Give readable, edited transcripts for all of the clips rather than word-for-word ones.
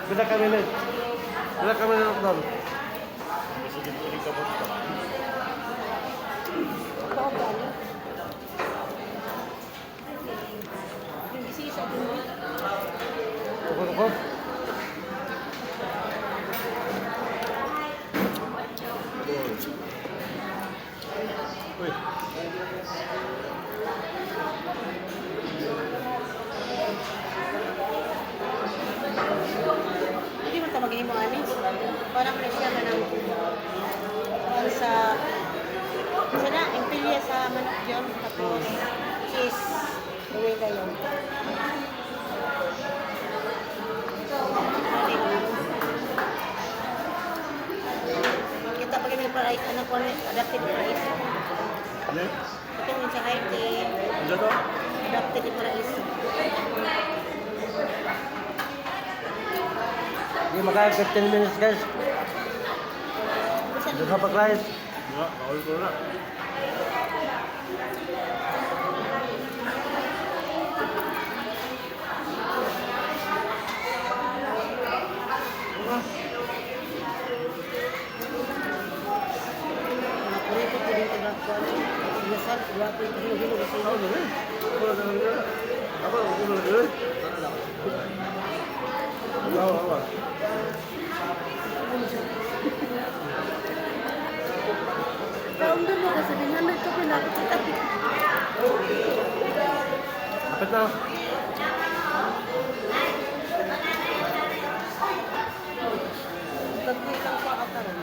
Bila kami na. Bila kami na lockdown. Kasi din ko rin kabot ka. Ikaw galing. Yung isa din. Ako. Uy. Hindi mo ito magiging mga anis. Parang na siya manang sa isa na, impilya sa manok yun. Tapos cheese. Gawin kayo. Kita pag may price, anak ko adapted price. Ano? Ito yung sa IT, Ano to? adapted price. Hindi makaya 15 minutes guys. Doon sa pag-live. Nga, bawal ko na. Nakuripot ko din taga-kuan. Inasal, guwapo yung hilo-hilo kasi Ako na rin. Ako na rin. Ako na rin. Ako. kaumdan mo kasi dengan ito pinakita. Kapit na. Tatlo lang pa ako rin.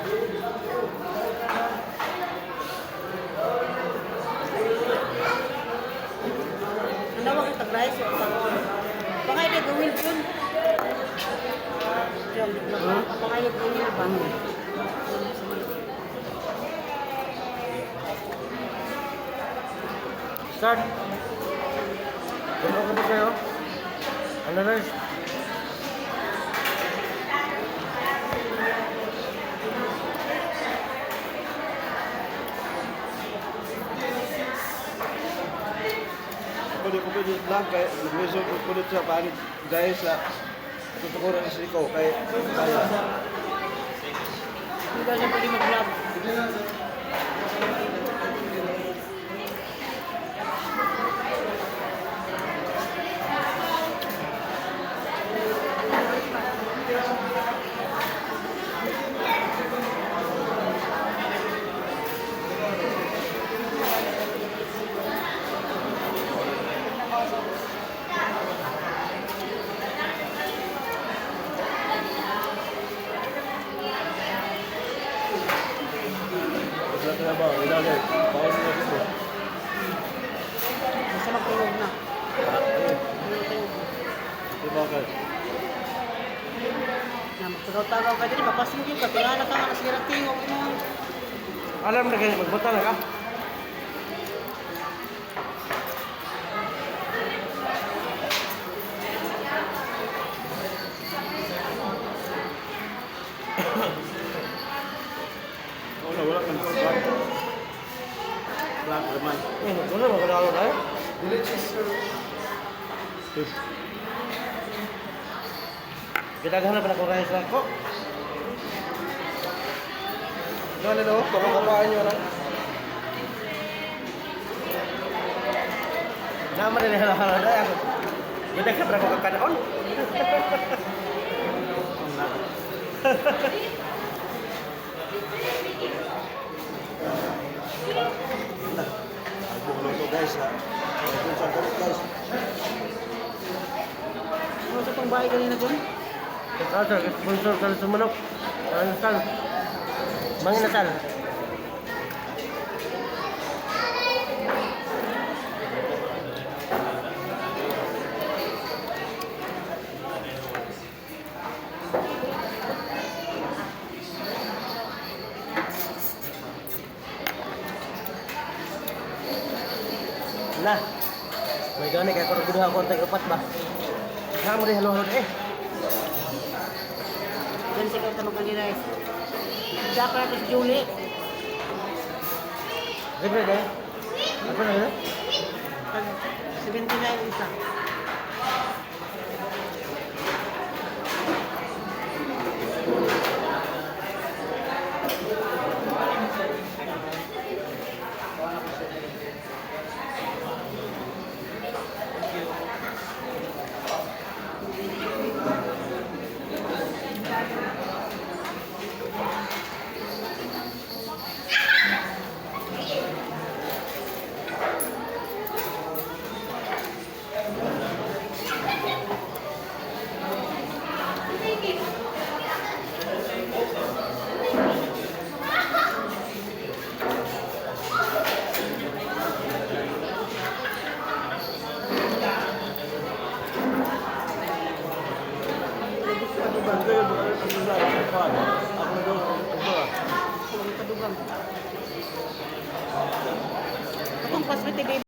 Nanawa kita guys, baka hindi gawin yun. Baka hindi gawin ba? Start. Ano ka ba kayo? Ano na? Pwede ko pwede lang kay nagmeso ko pwede sa panit dahil sa tutukuran sa ikaw kay kaya. Hindi daw siya pwede mag-vlog. Wala ka na ba? Wala na. Bawal na dito. Basta magtulog na. Diba ka? Na magtagaw-tagaw ka din, papasugin ka. Tingala ka nga nasira tingog mo. Alam na kayo, magbota na ka? Wala kang black. Black naman. Wala mo kadalo tayo? Kita gana pa na kung rice lang ko. Gana daw, parang kapaan nyo lang. Nama rin halahala na ako. Beda ka berapa kakanaon? Album na ito guys ha. Album sa kamot guys. Ano sa pang bahay kanina dun? Kata sponsor kalau semenuk. Nasal. Mang nasal. Nah, may gani kaya ko guduha ko tag upat ba. Namo di halo-halo eh. Diyan sa kanta kanina eh. Dapat natin si Julie. Gede deh. Apa namanya? 79 isa.